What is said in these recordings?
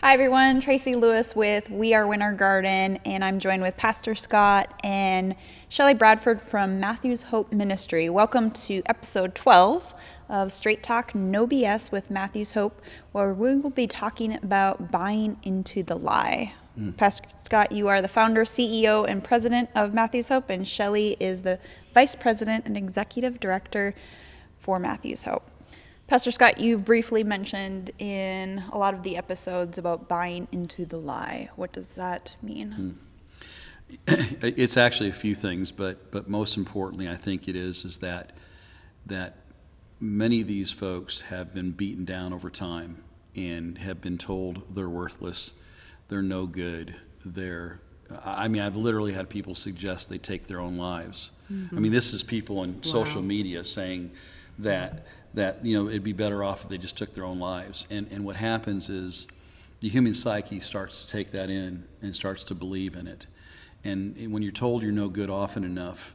Hi everyone, Tracy Lewis with We Are Winter Garden, and I'm joined with Pastor Scott and Shelley Bradford from Matthew's Hope Ministry. Welcome to episode 12 of Straight Talk, No BS with Matthew's Hope, where we will be talking about buying into the lie. Pastor Scott, you are the founder, CEO, and president of Matthew's Hope, and Shelley is the vice president and executive director for Matthew's Hope. Pastor Scott, you've briefly mentioned in a lot of the episodes about buying into the lie. What does that mean? It's actually a few things, but most importantly, I think it is that many of these folks have been beaten down over time and have been told they're worthless, they're no good, I've literally had people suggest they take their own lives. Mm-hmm. I mean, this is people on social media saying that it'd be better off if they just took their own lives. And what happens is the human psyche starts to take that in and starts to believe in it. And when you're told you're no good often enough,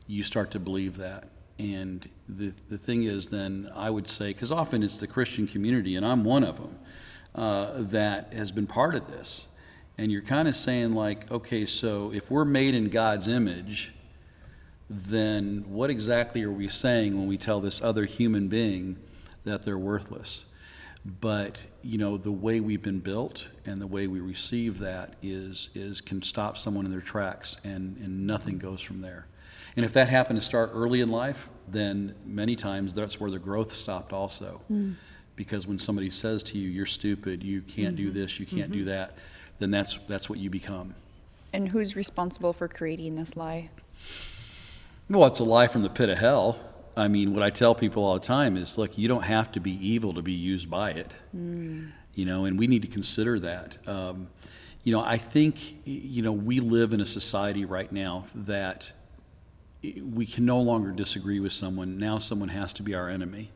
you start to believe that. And the thing is then, I would say, because often it's the Christian community, and I'm one of them, that has been part of this. And you're kind of saying like, okay, so if we're made in God's image, then what exactly are we saying when we tell this other human being that they're worthless? But, the way we've been built and the way we receive that is can stop someone in their tracks, and nothing goes from there. And if that happened to start early in life, then many times that's where the growth stopped also. Because when somebody says to you, you're stupid, you can't do this, you can't do that, then that's what you become. And who's responsible for creating this lie? Well, it's a lie from the pit of hell. I mean, what I tell people all the time is, look, you don't have to be evil to be used by it. And we need to consider that. I think, we live in a society right now that we can no longer disagree with someone. Now someone has to be our enemy.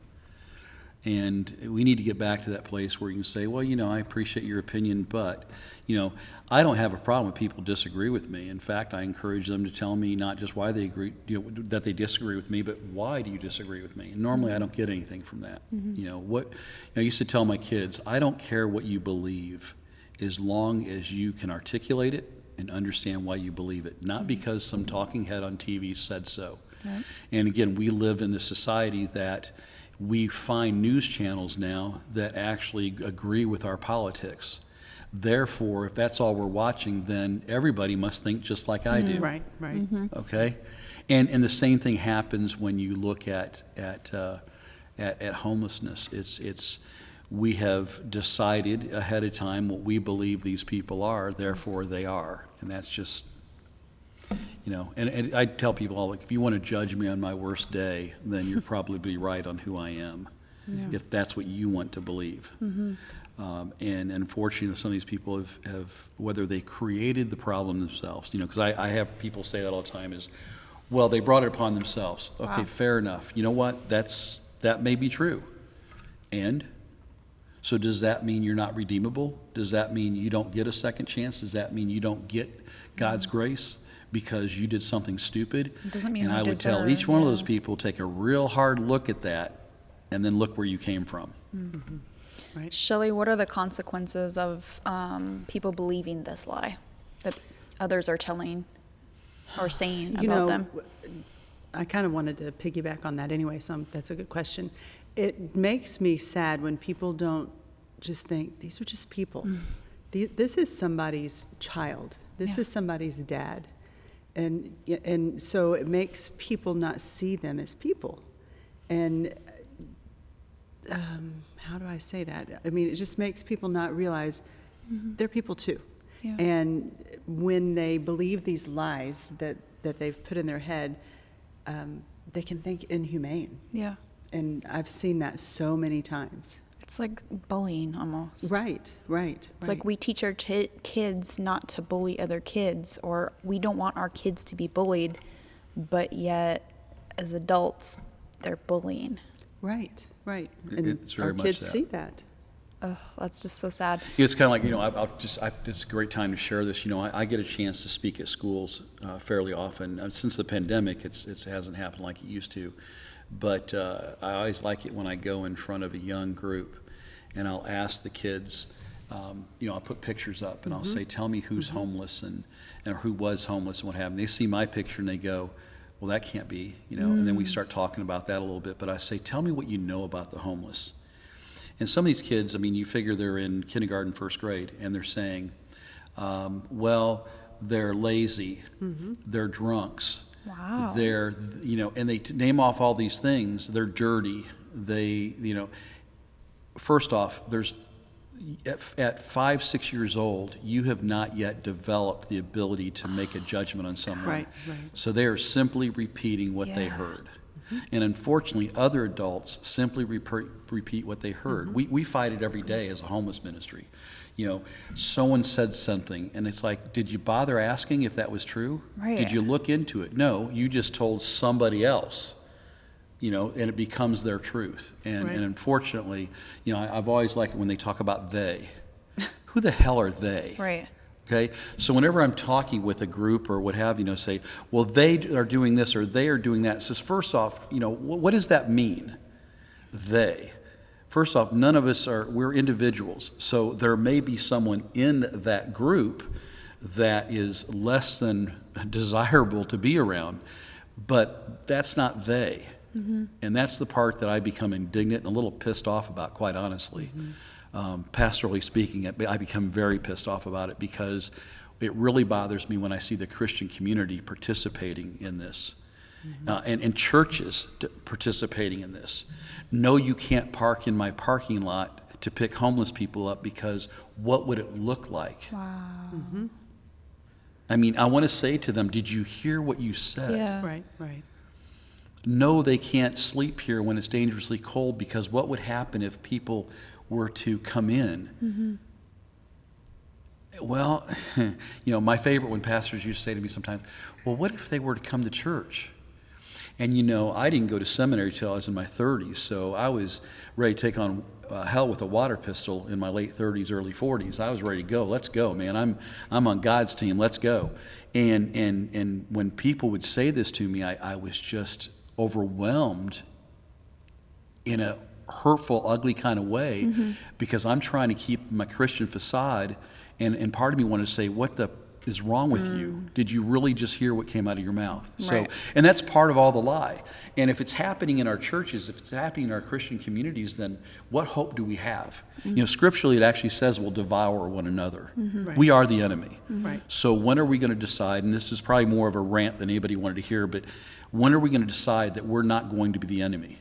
And we need to get back to that place where you can say, well, I appreciate your opinion, but, I don't have a problem with people disagree with me. In fact, I encourage them to tell me not just why they agree, that they disagree with me, but why do you disagree with me? And normally I don't get anything from that. I used to tell my kids, I don't care what you believe as long as you can articulate it and understand why you believe it, not because some talking head on TV said so. Right. And again, we live in this society that we find news channels now that actually agree with our politics. Therefore, if that's all we're watching, then everybody must think just like I do. Right. Okay? And the same thing happens when you look at homelessness. It's we have decided ahead of time what we believe these people are, therefore they are. And that's just, and I tell people all, like, if you want to judge me on my worst day, then you're probably right on who I am, if that's what you want to believe. And unfortunately, some of these people have whether they created the problem themselves, because I have people say that all the time is, well, they brought it upon themselves. Okay, wow. Fair enough. You know what? That may be true. And so does that mean you're not redeemable? Does that mean you don't get a second chance? Does that mean you don't get God's grace because you did something stupid? It doesn't mean and I would tell each one of those people, take a real hard look at that and then look where you came from. Mm-hmm. Right. Shelley, what are the consequences of people believing this lie that others are telling or saying about them? I kind of wanted to piggyback on that anyway, so that's a good question. It makes me sad when people don't just think, these are just people. This is somebody's child. This is somebody's dad. And so it makes people not see them as people. And how do I say that? I mean, it just makes people not realize they're people too. Yeah. And when they believe these lies that they've put in their head, they can think inhumane. Yeah. And I've seen that so many times. It's like bullying almost. Right. It's like we teach our kids not to bully other kids, or we don't want our kids to be bullied, but yet as adults, they're bullying. Right. And it's very our much kids that. see that. Oh, that's just so sad. It's kind of like, it's a great time to share this. I get a chance to speak at schools fairly often. Since the pandemic, it hasn't happened like it used to. But I always like it when I go in front of a young group and I'll ask the kids, I'll put pictures up and I'll say, tell me who's homeless and or who was homeless and what happened. They see my picture and they go, well, that can't be, and then we start talking about that a little bit. But I say, tell me what you know about the homeless. And some of these kids, you figure they're in kindergarten, first grade, and they're saying, well, they're lazy, they're drunks, Wow. they're, and they name off all these things. They're dirty. They, first off, at 5, 6 years old, you have not yet developed the ability to make a judgment on someone. Right. So they are simply repeating what they heard. And unfortunately, other adults simply repeat what they heard. We fight it every day as a homeless ministry. Someone said something, and it's like, did you bother asking if that was true? Right. Did you look into it? No, you just told somebody else. And it becomes their truth. And unfortunately, I've always liked it when they talk about they. Who the hell are they? Right. Okay? So whenever I'm talking with a group or what have you, say, well, they are doing this or they are doing that. It says, first off, what does that mean? They. First off, none of us we're individuals. So there may be someone in that group that is less than desirable to be around, but that's not they. And that's the part that I become indignant and a little pissed off about, quite honestly. Pastorally speaking, I become very pissed off about it because it really bothers me when I see the Christian community participating in this. And churches participating in this. No, you can't park in my parking lot to pick homeless people up because what would it look like? Wow. I want to say to them, did you hear what you said? Yeah. Right. No, they can't sleep here when it's dangerously cold because what would happen if people were to come in? Well, my favorite when pastors used to say to me sometimes, well, what if they were to come to church? And I didn't go to seminary till I was in my 30s, so I was ready to take on hell with a water pistol in my late 30s, early 40s. I was ready to go. Let's go, man. I'm on God's team. Let's go. And when people would say this to me, I was just overwhelmed in a hurtful, ugly kind of way because I'm trying to keep my Christian facade, and part of me wanted to say, what the is wrong with you? Did you really just hear what came out of your mouth? Right. So, and that's part of all the lie. And if it's happening in our churches, if it's happening in our Christian communities, then what hope do we have? Scripturally it actually says we'll devour one another. Right. We are the enemy. Right. So when are we going to decide, and this is probably more of a rant than anybody wanted to hear, but when are we going to decide that we're not going to be the enemy?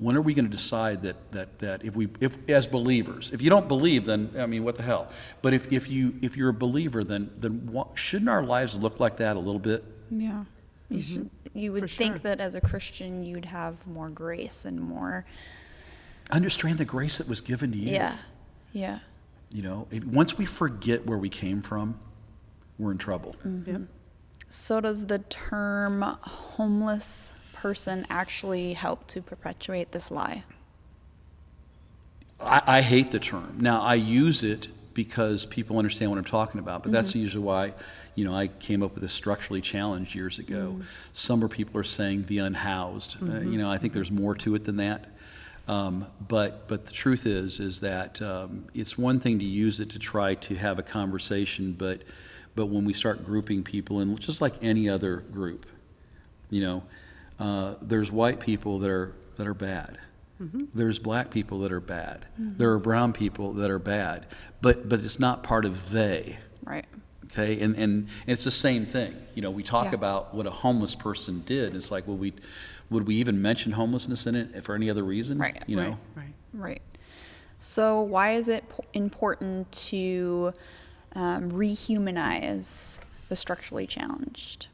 When are we going to decide that if as believers, if you don't believe, then what the hell? But if you're a believer, then shouldn't our lives look like that a little bit? Yeah. You would For think sure. that as a Christian you'd have more grace and more. Understand the grace that was given to you. Yeah. Once we forget where we came from, we're in trouble. Yep. So does the term homeless person actually help to perpetuate this lie? I hate the term. Now, I use it because people understand what I'm talking about, but that's usually why, I came up with a structurally challenged years ago. Some people are saying the unhoused. I think there's more to it than that. But the truth is that it's one thing to use it to try to have a conversation, but when we start grouping people in, just like any other group, there's white people that are bad. There's black people that are bad. There are brown people that are bad. But it's not part of they. Right. Okay, and it's the same thing. We talk about what a homeless person did. It's like, would we even mention homelessness in it for any other reason? Right. Right. So why is it important to rehumanize the structurally challenged?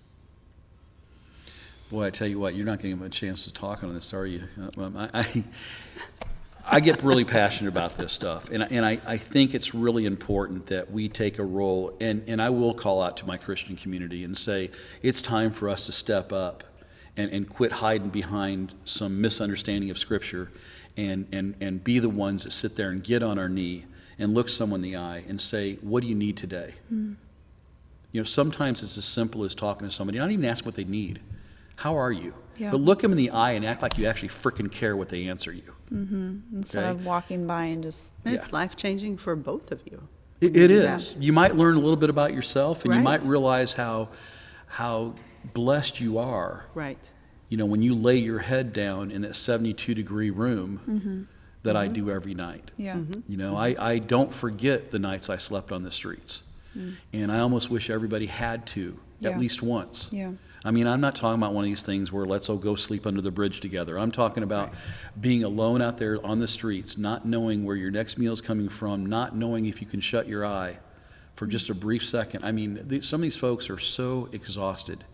Boy, I tell you what, you're not getting a chance to talk on this, are you? I get really passionate about this stuff, and I think it's really important that we take a role, and I will call out to my Christian community and say, it's time for us to step up and quit hiding behind some misunderstanding of Scripture and be the ones that sit there and get on our knee and look someone in the eye and say, what do you need today? Sometimes it's as simple as talking to somebody. Not even ask what they need. How are you? Yeah. but look them in the eye and act like you actually freaking care what they answer you. Instead of walking by and just. And it's life-changing for both of you. It is. You might learn a little bit about yourself, and you might Right. realize how blessed you are. Right. You know, when you lay your head down in that 72-degree room that I do every night. Yeah. You know, I don't forget the nights I slept on the streets. And I almost wish everybody had to, Yeah. at least once. Yeah. I mean, I'm not talking about one of these things where let's all go sleep under the bridge together. I'm talking about being alone out there on the streets, not knowing where your next meal is coming from, not knowing if you can shut your eye for just a brief second. I mean, some of these folks are so exhausted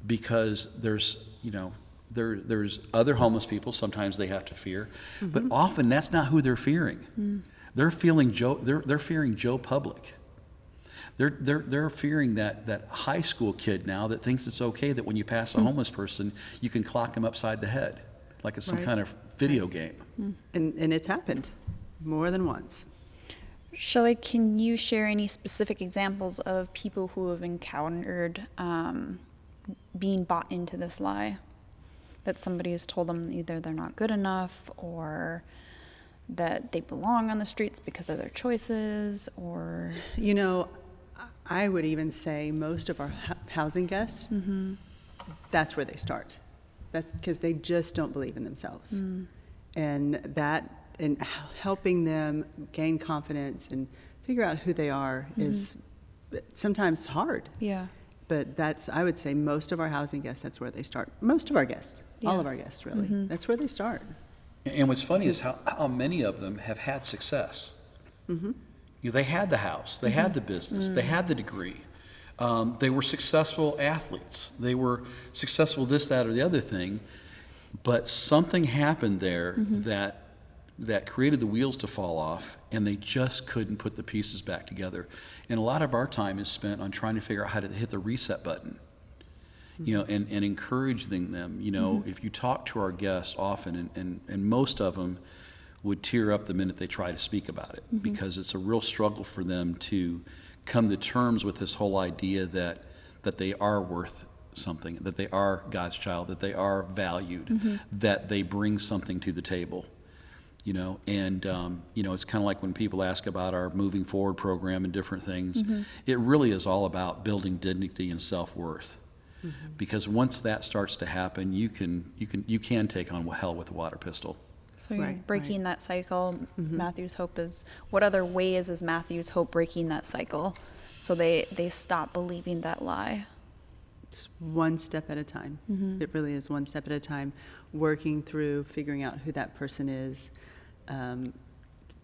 because there's, you know, there's other homeless people. Sometimes they have to fear, but often that's not who they're fearing. They're feeling They're fearing Joe Public. They're fearing that high school kid now that thinks it's okay that when you pass a homeless person, you can clock him upside the head, like it's some Right. kind of video game. And it's happened more than once. Shelley, can you share any specific examples of people who have encountered being bought into this lie? That somebody has told them either they're not good enough or that they belong on the streets because of their choices, or... You know, I would even say most of our housing guests, that's where they start. That's because they just don't believe in themselves. And helping them gain confidence and figure out who they are is sometimes hard. Yeah. But I would say most of our housing guests, that's where they start. Most of our guests, all Yeah. of our guests really, that's where they start. And what's funny is how many of them have had success. You know, they had the house, they had the business, they had the degree. They were successful athletes. They were successful this, that, or the other thing. But something happened there that created the wheels to fall off, and they just couldn't put the pieces back together. And a lot of our time is spent on trying to figure out how to hit the reset button. You know, and encouraging them. You know, if you talk to our guests often, and most of them would tear up the minute they try to speak about it, because it's a real struggle for them to come to terms with this whole idea that they are worth something, that they are God's child, that they are valued, that they bring something to the table. You know, and you know, it's kind of like when people ask about our Moving Forward program and different things. It really is all about building dignity and self-worth. Because once that starts to happen, you can take on hell with a water pistol. So you're Right, breaking that cycle. Matthew's Hope is, what other ways is Matthew's Hope breaking that cycle so they stop believing that lie? It's one step at a time. It really is one step at a time, working through figuring out who that person is,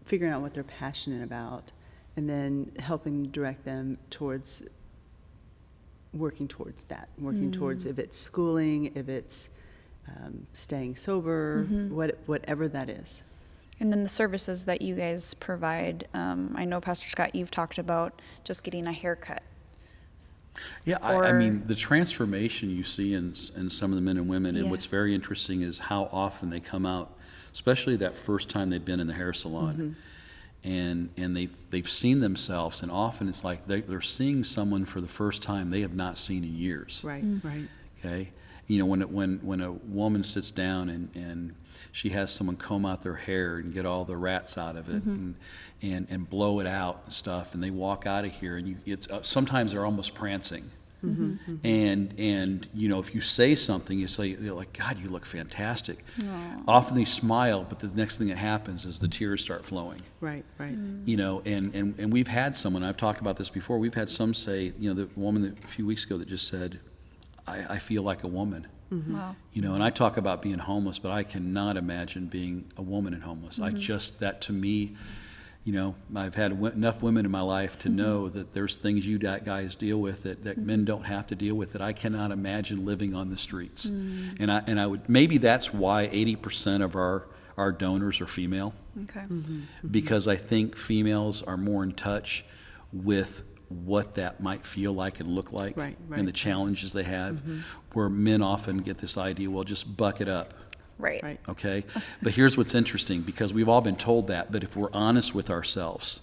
figuring out what they're passionate about, and then helping direct them towards working towards that, working towards if it's schooling, if it's staying sober, whatever that is. And then the services that you guys provide, I know, Pastor Scott, you've talked about just getting a haircut. Yeah, I mean, the transformation you see in some of the men and women, and Yeah. what's very interesting is how often they come out, especially that first time they've been in the hair salon, and they've seen themselves, and often it's like they're seeing someone for the first time they have not seen in years. Right, right. Okay, you know, when a woman sits down and she has someone comb out their hair and get all the rats out of it and blow it out and stuff, and they walk out of here, and it's sometimes they're almost prancing. And you know, if you say something, you're like, God, you look fantastic. Often they smile, but the next thing that happens is the tears start flowing. Right, right. You know, and we've had someone, I've talked about this before, we've had some say, you know, the woman that, a few weeks ago that just said, I feel like a woman. Wow. You know, and I talk about being homeless, but I cannot imagine being a woman and homeless. That to me, you know, I've had enough women in my life to know that there's things you guys deal with that men don't have to deal with, that I cannot imagine living on the streets. And I would, maybe that's why 80% of our donors are female. Okay. Because I think females are more in touch with what that might feel like and look like, Right, and the right. challenges they have, where men often get this idea, well, just buck it up. Right. Right. Okay, but here's what's interesting, because we've all been told that, but if we're honest with ourselves,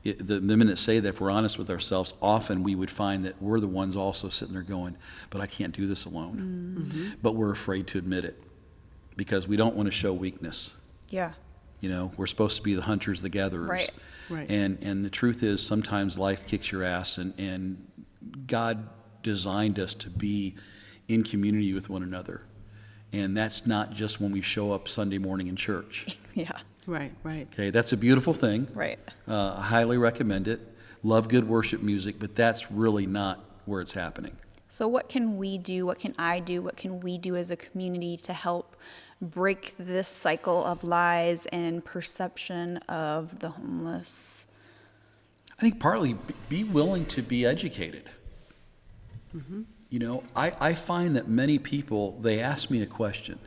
the minute say that, if we're honest with ourselves, often we would find that we're the ones also sitting there going, but I can't do this alone. But we're afraid to admit it because we don't want to show weakness. Yeah. We're supposed to be the hunters, the gatherers. Right. Right. And the truth is sometimes life kicks your ass, and God designed us to be in community with one another. And that's not just when we show up Sunday morning in church. Yeah. Right. Okay, that's a beautiful thing. Right. I highly recommend it. Love good worship music, but that's really not where it's happening. So what can we do? What can I do? What can we do as a community to help break this cycle of lies and perception of the homeless? I think partly be willing to be educated. I find that many people, they ask me a question,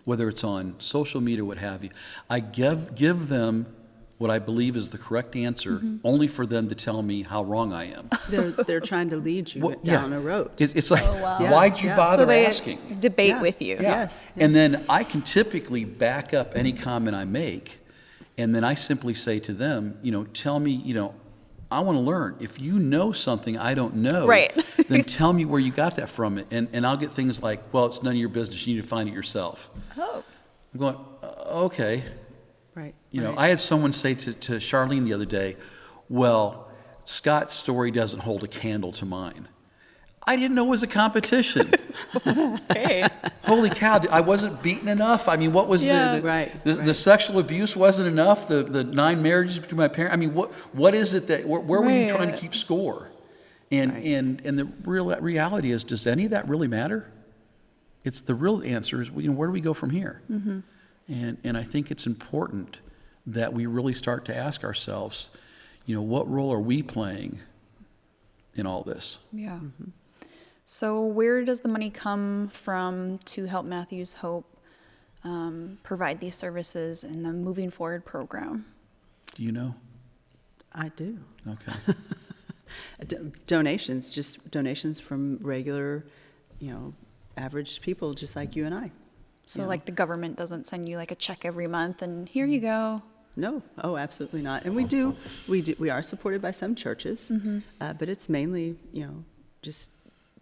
whether it's on social media or what have you. I give them what I believe is the correct answer, only for them to tell me how wrong I am. They're trying to lead you down a road. It's like, wow. why'd you bother So they asking? debate Yeah. with you. Yeah. Yes, And yes. then I can typically back up any comment I make, and then I simply say to them, tell me, I want to learn. If you know something I don't know, Right. then tell me where you got that from. And I'll get things like, well, it's none of your business. You need to find it yourself. Oh. I'm going, okay. Right. I had someone say to Charlene the other day, well, Scott's story doesn't hold a candle to mine. I didn't know it was a competition. Hey. Holy cow, I wasn't beaten enough. I mean, what was Yeah. the sexual abuse wasn't enough? The 9 marriages between my parents? I mean, what is it that, where were you trying to keep score? And the reality is, does any of that really matter? It's the real answer is, where do we go from here? And I think it's important that we really start to ask ourselves, what role are we playing in all this? Yeah. So where does the money come from to help Matthew's Hope provide these services in the Moving Forward program? Do you know? I do. Okay. Donations from regular, average people just like you and I. So like the government doesn't send you like a check every month and here you go. No, absolutely not. And we are supported by some churches, but it's mainly, just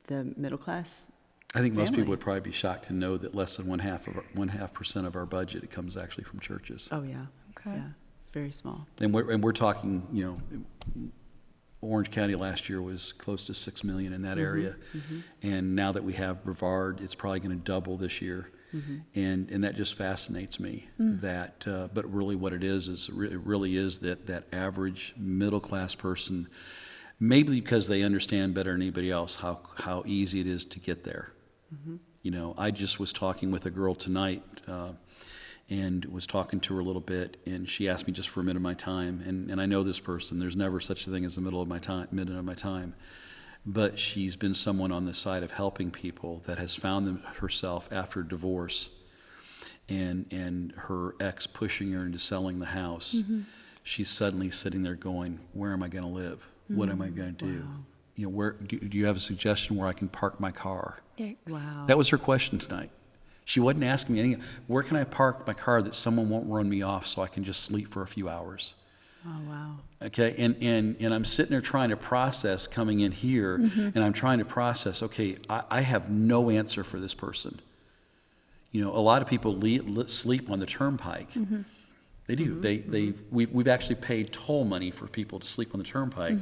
the middle class. I think most family. people would probably be shocked to know that less than 1.5% of our budget, it comes actually from churches. Oh yeah. Okay. Yeah, very small. And we're talking, Orange County last year was close to $6 million in that area. And now that we have Brevard, it's probably going to double this year. And that just fascinates me that, but really what it is it really is that average middle class person, maybe because they understand better than anybody else how easy it is to get there. I just was talking with a girl tonight and was talking to her a little bit, and she asked me just for a minute of my time, and I know this person. There's never such a thing as a minute of my time. But she's been someone on the side of helping people that has found herself after divorce and her ex pushing her into selling the house. She's suddenly sitting there going, where am I going to live? What am I going to do? Wow. Where do you have a suggestion where I can park my car? Yikes. Wow. That was her question tonight. She wasn't asking me anything. Where can I park my car that someone won't run me off so I can just sleep for a few hours? Oh, wow. Okay, and I'm sitting there trying to process coming in here, and I'm trying to process, okay, I have no answer for this person. A lot of people sleep on the turnpike. They do. We've actually paid toll money for people to sleep on the turnpike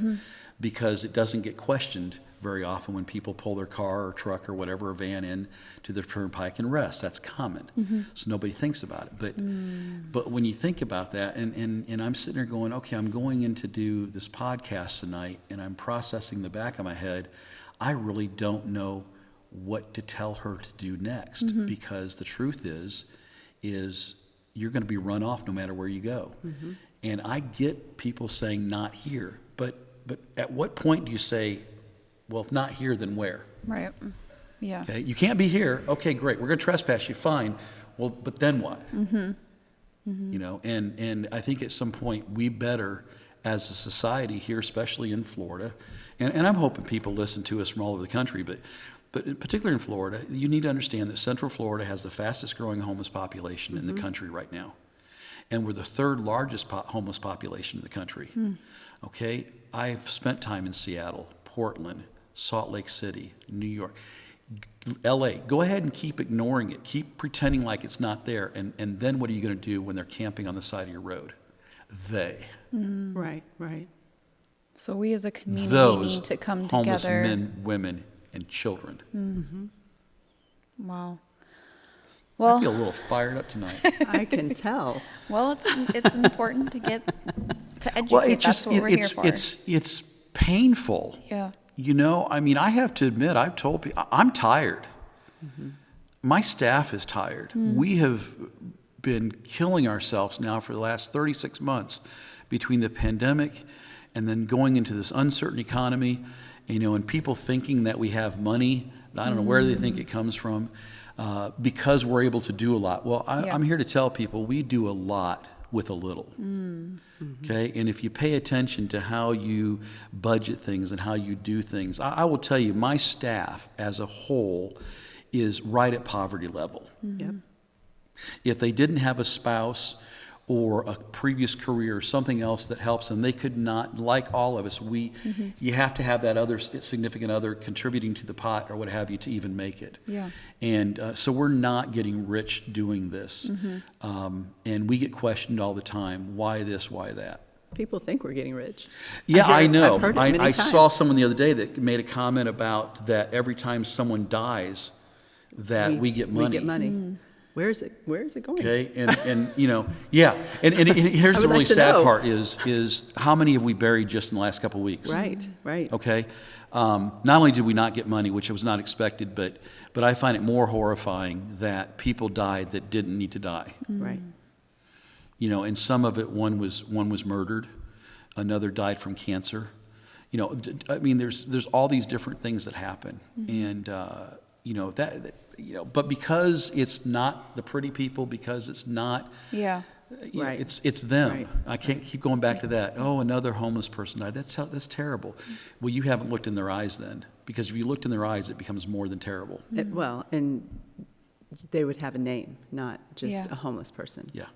because it doesn't get questioned very often when people pull their car or truck or whatever, a van in to the turnpike and rest. That's common. So nobody thinks about it. But when you think about that, and I'm sitting there going, okay, I'm going in to do this podcast tonight, and I'm processing the back of my head, I really don't know what to tell her to do next because the truth is you're going to be run off no matter where you go. And I get people saying not here, but at what point do you say, well, if not here, then where? Right. Yeah. Okay, you can't be here. Okay, great. We're going to trespass you. Fine. Well, but then what? And I think at some point we better, as a society here, especially in Florida, and I'm hoping people listen to us from all over the country, but particularly in Florida, you need to understand that Central Florida has the fastest growing homeless population in the country right now. And we're the third largest homeless population in the country. Okay? I've spent time in Seattle, Portland, Salt Lake City, New York, LA. Go ahead and keep ignoring it. Keep pretending like it's not there. And then what are you going to do when they're camping on the side of your road? They. Right, right. So we as a community Those need to come homeless together. men, women, and children. Wow. I Well, feel a little fired up tonight. I can tell. well, it's important to get to educate. Well, That's what we're here for. it's painful. Yeah. You know, I mean, I have to admit, I've told people, I'm tired. My staff is tired. We have been killing ourselves now for the last 36 months between the pandemic and then going into this uncertain economy, you know, and people thinking that we have money. I don't know where they think it comes from, because we're able to do a lot. Well, I'm here to tell people we do a lot with a little. Okay, and if you pay attention to how you budget things and how you do things, I will tell you, my staff as a whole is right at poverty level. Yep. If they didn't have a spouse or a previous career or something else that helps them, they could not, like all of us, you have to have that other significant other contributing to the pot or what have you to even make it. Yeah. And so we're not getting rich doing this. And we get questioned all the time, why this, why that? People think we're getting rich. Yeah, I know. I've heard it many I times. saw someone the other day that made a comment about that every time someone dies, that we get money. We get money. Where is it going? Okay, and you know, yeah, and here's I the would really like to sad know. part is how many have we buried just in the last couple of weeks? Right, right. Okay, not only did we not get money, which was not expected, but I find it more horrifying that people died that didn't need to die. Right. You know, and some of it, one was murdered, another died from cancer. You know, I mean, there's all these different things that happen, and you know that. You know, but because it's not the pretty people, because it's not, you know, Right. it's them. Right. I can't keep going back to that. Oh, another homeless person died. That's terrible. Well, you haven't looked in their eyes then, because if you looked in their eyes, it becomes more than terrible. Well, and they would have a name, not just Yeah. a homeless person. Yeah.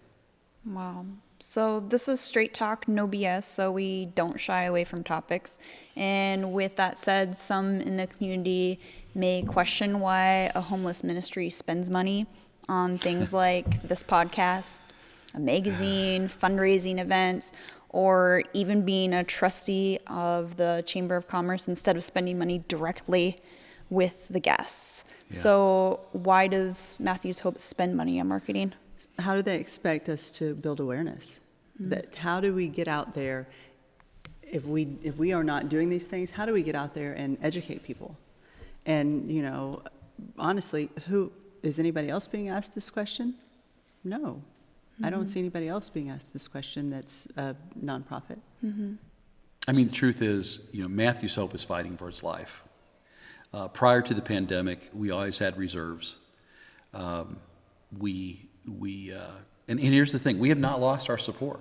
Wow. So this is straight talk, no BS, so we don't shy away from topics. And with that said, some in the community may question why a homeless ministry spends money on things like this podcast, a magazine, fundraising events, or even being a trustee of the Chamber of Commerce instead of spending money directly with the guests. Yeah. So Why does Matthew's Hope spend money on marketing? how do they expect us to build awareness? That how do we get out there if we are not doing these things? How do we get out there and educate people? And you know, honestly, who is anybody else being asked this question? No, I don't see anybody else being asked this question. That's a nonprofit. I mean, the truth is, you know, Matthew's Hope is fighting for its life. Prior to the pandemic, we always had reserves. And here's the thing: we have not lost our support.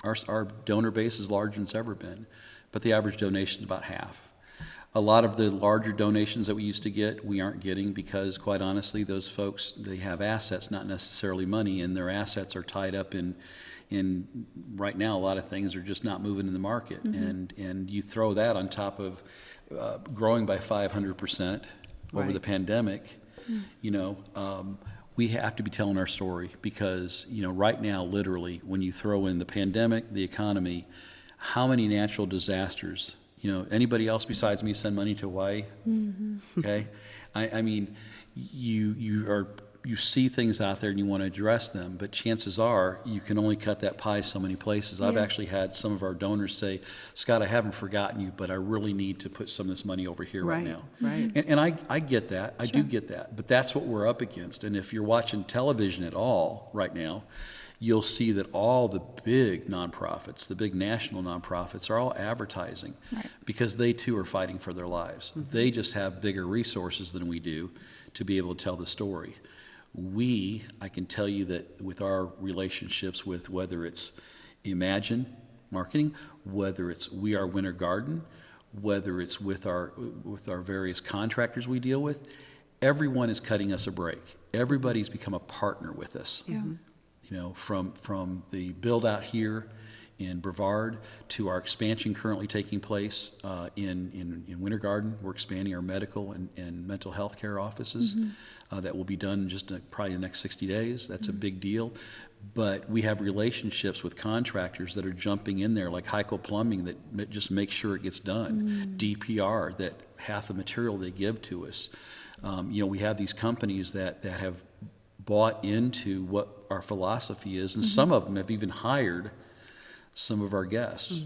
Our donor base is larger than it's ever been, but the average donation is about half. A lot of the larger donations that we used to get, we aren't getting because, quite honestly, those folks, they have assets, not necessarily money, and their assets are tied up in right now, a lot of things are just not moving in the market. And you throw that on top of growing by 500% over Right. the pandemic, you know, we have to be telling our story because, you know, right now, literally, when you throw in the pandemic, the economy, how many natural disasters, you know, anybody else besides me send money to Hawaii? Okay? I mean, you see things out there and you want to address them, but chances are you can only cut that pie so many places. I've actually had some of our donors say, Scott, I haven't forgotten you, but I really need to put some of this money over here right now. Right. And I get that. I do get that. But that's what we're up against. And if you're watching television at all right now, you'll see that all the big nonprofits, the big national nonprofits, are all advertising because they too are fighting for their lives. They just have bigger resources than we do to be able to tell the story. I can tell you that with our relationships with whether it's Imagine Marketing, whether it's We Are Winter Garden, whether it's with our various contractors we deal with, everyone is cutting us a break. Everybody's become a partner with us. Yeah. You know, from the build out here in Brevard, to our expansion currently taking place in Winter Garden. We're expanding our medical and mental health care offices. That will be done just probably the next 60 days. That's a big deal. But we have relationships with contractors that are jumping in there, like Heichel Plumbing, that just make sure it gets done. DPR, that half the material they give to us. We have these companies that have bought into what our philosophy is, and some of them have even hired some of our guests.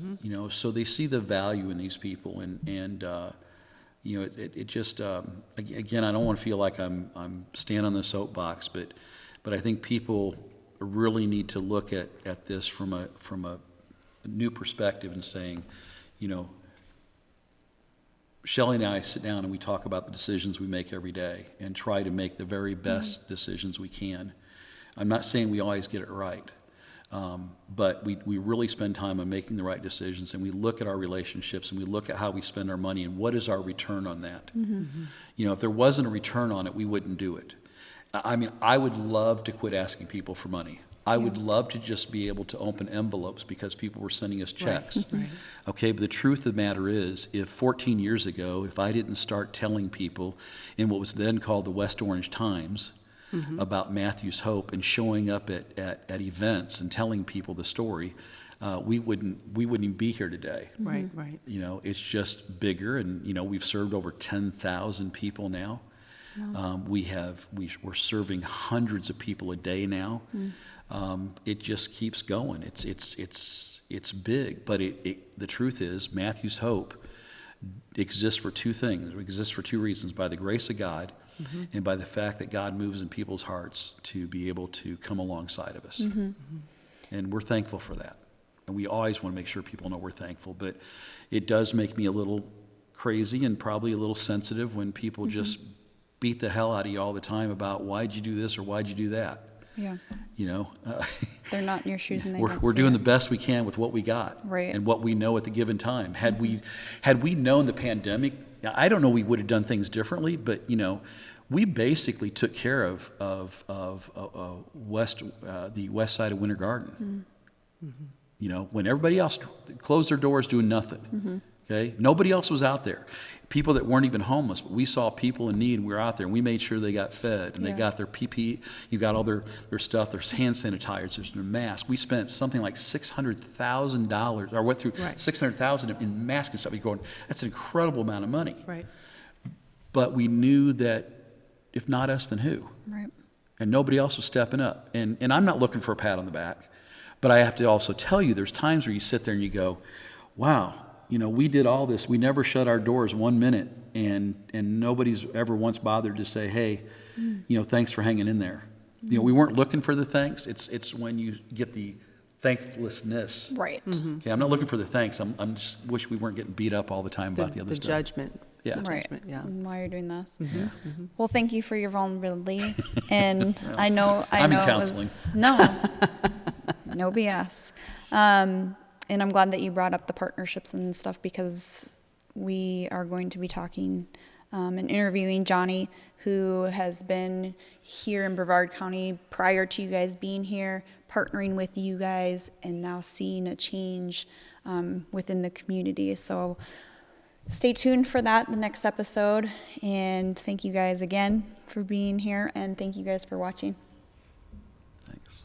So they see the value in these people, and it just again, I don't want to feel like I'm standing on the soapbox, but I think people really need to look at this from a new perspective and saying, Shelley and I sit down and we talk about the decisions we make every day and try to make the very best decisions we can. I'm not saying we always get it right, but we really spend time on making the right decisions, and we look at our relationships and we look at how we spend our money and what is our return on that. If there wasn't a return on it, we wouldn't do it. I mean, I would love to quit asking people for money. I would love to just be able to open envelopes because people were sending us checks. Right. Okay, but the truth of the matter is, if 14 years ago, if I didn't start telling people in what was then called the West Orange Times about Matthew's Hope and showing up at events and telling people the story, we wouldn't even be here today. Right. It's just bigger, and we've served over 10,000 people now. We're serving hundreds of people a day now. It just keeps going. It's big, but the truth is, Matthew's Hope exists for two things. It exists for two reasons: by the grace of God, and by the fact that God moves in people's hearts to be able to come alongside of us. And we're thankful for that. And we always want to make sure people know we're thankful. But it does make me a little crazy and probably a little sensitive when people just beat the hell out of you all the time about why'd you do this or why'd you do that. Yeah. They're not in your shoes, and we're doing the best we can with what we got, right, and what we know at the given time. Had we known the pandemic, I don't know we would have done things differently, but we basically took care of the west side of Winter Garden. When everybody else closed their doors doing nothing. Okay, nobody else was out there. People that weren't even homeless, but we saw people in need, and we were out there, and we made sure they got fed, and they got their PPE, you got all their stuff, their hand sanitizers, their masks. We spent something like $600,000, or went through $600,000 in masks and stuff. You're going, that's an incredible amount of money. Right. But we knew that if not us, then who? Right. And nobody else was stepping up. And I'm not looking for a pat on the back, but I have to also tell you, there's times where you sit there and you go, wow, we did all this. We never shut our doors 1 minute, and nobody's ever once bothered to say, hey, thanks for hanging in there. We weren't looking for the thanks. It's when you get the thanklessness. Right. Okay, I'm not looking for the thanks. I'm just wish we weren't getting beat up all the time about the other stuff. Judgment. Yeah. Right. Judgment, yeah. And why you're doing this. Well, thank you for your vulnerability. And I know I'm in it counseling. was no BS. And I'm glad that you brought up the partnerships and stuff, because we are going to be talking and interviewing Johnny, who has been here in Brevard County prior to you guys being here, partnering with you guys, and now seeing a change within the community. So stay tuned for that, the next episode. And thank you guys again for being here, and thank you guys for watching. Thanks.